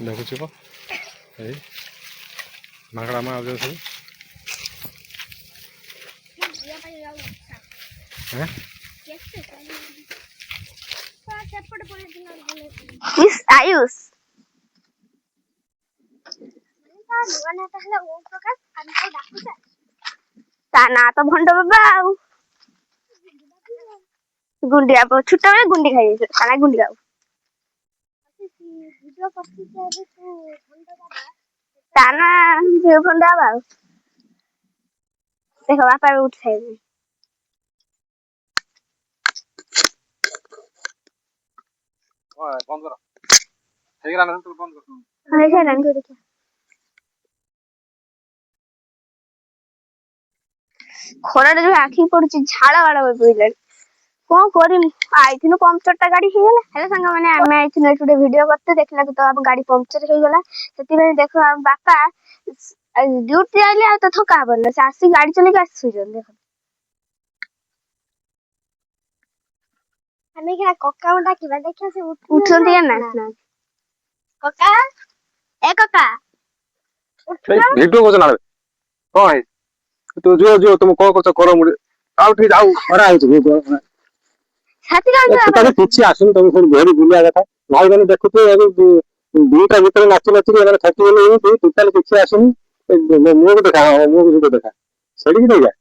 ଦେଖୁଛୁ କ ଏଇ ମାଙ୍କଡା ମା ଆଉଛନ୍ତି ସବୁ। ଆୟୁଷ ତା ନାଁ ତ ଭଣ୍ଡ ବାବା ଆଉ। ଗୁଣ୍ଡିଆ ଛୋଟବେଳେ ଗୁଣ୍ଡି ଖାଇଯାଇଥିଲା ତା ନାଁ ଗୁଣ୍ଡି ବାବୁ। ତା ନାଁ ଭଣ୍ଡା ବାବା ଆଉ। ଦେଖ ବାପା ବି ଉଠି ସାଇଲେଣି। ଖରାରେ ଯୋଉ ଆଖି ପଡୁଛି ଝାଳ ବାଳ ବୋହିଲାଣି। କଣ କରିମୁ ଆଇଥିଲୁ ପମ୍ପଚର ଟା ଗାଡି ହେଇଗଲା। ହେଲେ ସାଙ୍ଗମାନେ ଆମେ ଆଇଥିଲୁ ଏଠି ଗୋଟେ ଭିଡିଓ କରତେ ଦେଖିଲାକୁ ତ ଆମ ଗାଡି ପମ୍ପଚର ହେଇଗଲା। ସେଥିପାଇଁ ଦେଖ ଆମ ବାପା ଡ୍ୟୁଟି ଆଇଲେ ଆଉ ତ ଥକା ହବନି ନା, ସେ ଆସିକି ଗାଡି ଚଲେଇକି ଆସି ଶୋଇଛନ୍ତି ଦେଖ। ଆମେ କକାଙ୍କୁ ଡାକିବା ଦେଖିବା ସେ ଉଠୁଛନ୍ତି ନା। କକା ଏ କକା ଭିଡିଓ କରୁଛ ନା କଣ ହେଇ ତୁ ଯିବ ତୁମ କଣ କରୁଛ କର ମୁଡି ଆଉ ଟିକେ ଆଉ ଖରା ହଉଛି। କିଛି ଆସୁନି ତମେ ସବୁ ଘେରି ବୁଲିବା କଥା ଭାଇମାନେ ଦେଖୁଥିବେ ଦିଟା ଭିତରେ ନାଚି ନାଚିକି ଥକିଗଲେ ଏମିତି ଟୋଟାଲି କିଛି ଆସୁନି। ମୁହଁକୁ ଦେଖା ମୁହଁକୁ ଦେଖା ସେଠିକି ନେଇଯା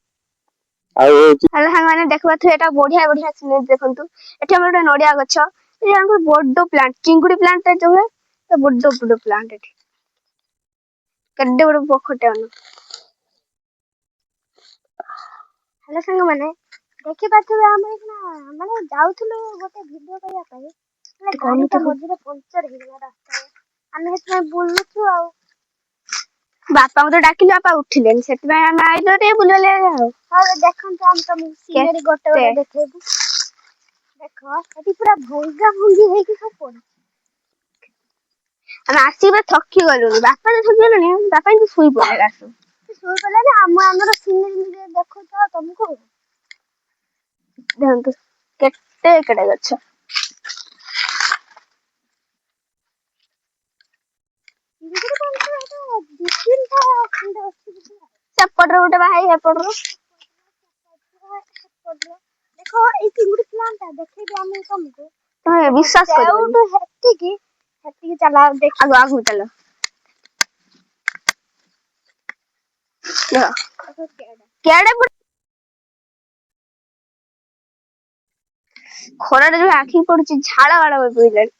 ଆଉ ସାଙ୍ଗମାନେ ଦେଖୁଥିବେ ଏଟା ବଢିଆ ବଢିଆ ସିନେରୀ ଦେଖନ୍ତୁ। ଏଠି ଆମର ଗୋଟେ ନଡିଆ ଗଛ, ବଡ ପ୍ଲାଣ୍ଟ ଚିଙ୍ଗୁଡି ପ୍ଲାଣ୍ଟ ଯୋଉ ବଡ ବଡ ପ୍ଲାଣ୍ଟ ଏଠି କେଡେ ବଡ ପୋଖରୀଟେ ଅନ। ହେଲେ ସାଙ୍ଗମାନେ ଦେଖିପାରୁଥିବେ ଆମେ ମାନେ ଯାଉଥିଲୁ ଗୋଟେ ଭିଡିଓ କରିବା ପାଇଁ ଗାଡିଟା ମଝିରେ ପମ୍ପଚର ହେଇଗଲା ରାସ୍ତାରେ। ଆମେ ସେଥିପାଇଁ ବୁଲୁଛୁ ଆଉ। ବାପାଙ୍କୁ ତ ଡାକିଲେ ବାପା ଉଠିଲେନି ସେଥିପାଇଁ ଆମେ ଆଇଲୁ ଟିକେ ବୁଲିବାଲି ଆଉ। ହଉ ଦେଖନ୍ତୁ ଆମେ ତମକୁ ସିନେରୀ ଗୋଟେ ଗୋଟେ ଦେଖେଇବୁ। ଦେଖ ଏଠି ପୁରା ଭଙ୍ଗା ଭଙ୍ଗି ହେଇକି ସବୁ ପଡିଛି। ଆମେ ଆସିକି ପୁରା ଥକି ଗଲୁଣି। ବାପା ତ ଥକି ଗଲେଣି ବାପା କିନ୍ତୁ ଶୋଇ ପଡିଲେ ଆସ। ଶୋଇପଡ଼ିଲେ ଆମର ସିନେରୀ ଦେଖୁଛ ତମକୁ। ଦେଖନ୍ତୁ କେତେ କେଡେ ଗଛ। ସେପଟରେ ଗୋଟେ ଭାଇ ଏପଟରୁ ଦେଖ ଏଇ ଚିଙ୍ଗୁଡି ପ୍ଲାଣ୍ଟ ଟା ଦେଖେଇବି ଆମେ ତମକୁ। ତମେ ବିଶ୍ୱାସ କରିବନି। ହେତିକି ଚାଲ ଆଗକୁ ଚାଲ। ଖରାରେ ଯୋଉ ଆଖି ପଡୁଛି ଝାଳ ବାଳ ବୋହିଲାଣି।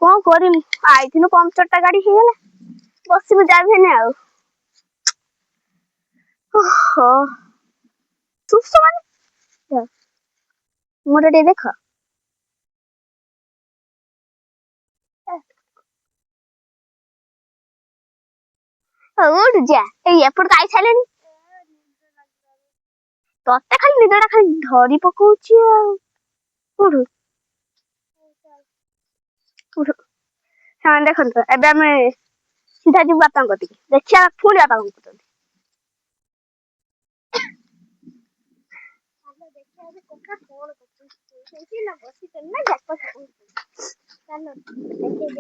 କଣ କରିମୁ ଆଇଥିଲୁ ପମ୍ପଚର ଟା ଗାଡି ହେଇଗଲା ବସିବୁ ଯାବି ହେଲେ ଆଉ। ଓହୋ ମୁହଁଟା ଟିକେ ଦେଖ। ହଉ ଉଠୁ ଯା ଏଇ ଏପଟ ତ ଆଇସାରିଲେଣି। ତତେ ଖାଲି ନିଦଟା ଖାଲି ଧରି ପକଉଛି ଆଉ। ଉଠୁ ସେମାନେ ଦେଖନ୍ତୁ ଏବେ ଆମେ ସିଧା ଯିବୁ ବାପାଙ୍କ କତିକି ଦେଖିବା ପୁଣି ବାପା କଣ କରୁଛନ୍ତି।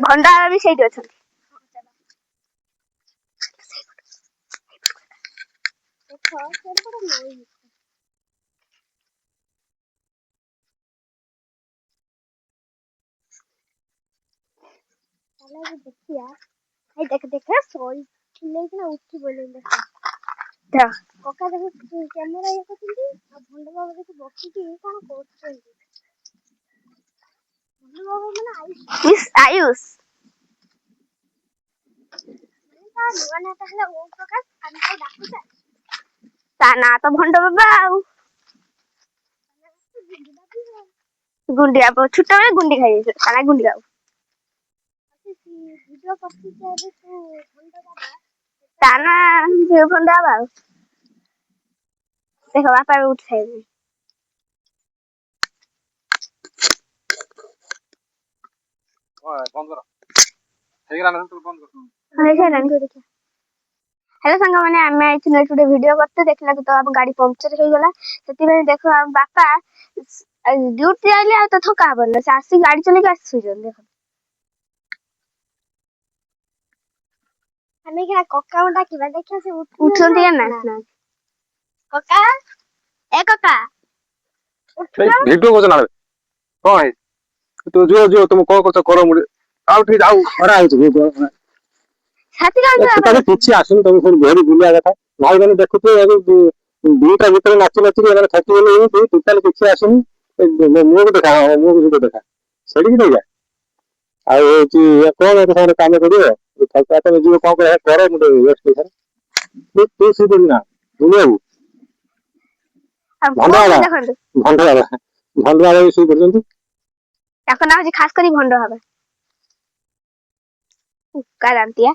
ଭଣ୍ଡା ବି ସେଇଠି ଅଛନ୍ତି। ଦେଖିଆ ଦେଖ ଶୋଇକିନା ଉଠି ପଇଲେଣି ଦେଖ। କକା ଦେଖ କ୍ୟାମେରା ଇଏ କରୁଛନ୍ତି ଆଉ ଭଣ୍ଡା ବାବା ଦେଖ ବସିକି କଣ କରୁଛନ୍ତି। ଆୟୁଷ ତା ନାଁ ତ ଭଣ୍ଡ ବାବା ଆଉ। ଗୁଣ୍ଡିଆ ଛୋଟବେଳେ ଗୁଣ୍ଡି ଖାଇଯାଇଥିଲା ତା ନାଁ ଗୁଣ୍ଡି ବାବୁ। ତା ନାଁ ଭଣ୍ଡା ବାବା ଆଉ। ଦେଖ ବାପା ବି ଉଠି ସାଇଲେଣି। ହେଲେ ସାଙ୍ଗମାନେ ଆମେ ଆଇଥିଲୁ ଏଠି ଗୋଟେ ଭିଡିଓ କରତେ ଦେଖିଲାକୁ ତ ଆମ ଗାଡି ପମ୍ପଚର ହେଇଗଲା। ସେଥିପାଇଁ ଦେଖ ଆମ ବାପା ଡ୍ୟୁଟି ଆଇଲେ ଆଉ ତ ଥକା ହବନି ନା, ସେ ଆସିକି ଗାଡି ଚଲେଇକି ଆସି ଶୋଇଛନ୍ତି ଦେଖ। ଆମେ କିନା କକାକୁ ଡାକିବା ଦେଖିବା ସେ ଉଠୁଛନ୍ତି ନା ନାଚ କକା ଏ କକା ଭିଡିଓ କରୁଛ ନା କଣ ହେଇ ତୁ ଯିବ ତମେ କଣ କରୁଛ କର ମୁଁ ଆଉ ଟିକେ ଯାଉ ଖରା ହଉଛି ତାହେଲେ କିଛି ଆସୁନି ତମେ ସବୁ ଘରୁ ବୁଲିବା କଥା ଭାଇ ମାନେ ଦେଖୁଥିବେ ଦିଟା ଭିତରେ ନାଚି ନାଚିକି ଏମାନେ ଥକିଗଲେ ଏମିତି ଟୋଟାଲି କିଛି ଆସୁନି ମୁହଁକୁ ଦେଖା ମୁହଁକୁ ଦେଖା ସେଠିକି ନେଇଯା ଆଉ ହଉଛି କଣ ଏତେ ସମୟରେ କାମ କରିବ ତମେ ଯିବ କଣ କର ମୁଁ ତୁ ଶିଖୁଛୁ ନା ବୁଲିବାକୁ ଭଣ୍ଡ ବାବା ବି ଶୋଇ ପଡୁଛନ୍ତି ତାଙ୍କ ନାଁ ହଉଛି ଖାସ କରି ଭଣ୍ଡ ବାବା ଦାନ୍ତିଆ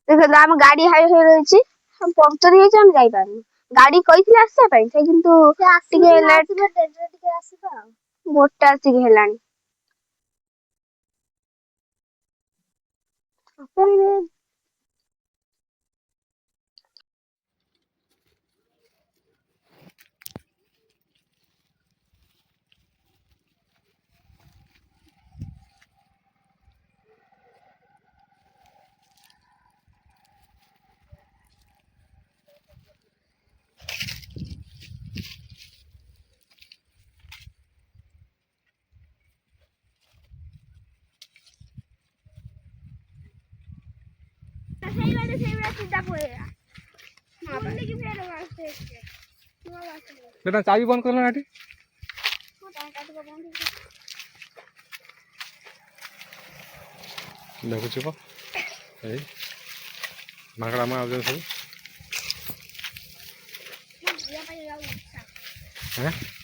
ଦେଖନ୍ତୁ ଆମ ଗାଡି ହାଇ ହାଇ ରହିଛି ପମ୍ପଚର ହେଇଛି ଆମେ ଯାଇପାରୁନୁ ଗାଡି କହିଥିଲେ ଆସିବା ପାଇଁ ସେ କିନ୍ତୁ ଟିକେ ଲେଟ୍ ଟିକେ ଆସିବା ଆଉ ଗୋଟେ ଆସିକି ହେଲାଣି ଚାବି ବନ୍ଦ କଲ ନା ଏଠି ଦେଖୁଛୁ ଏଇ ମାଙ୍କଡା ମା ଆଉଛନ୍ତି ସବୁ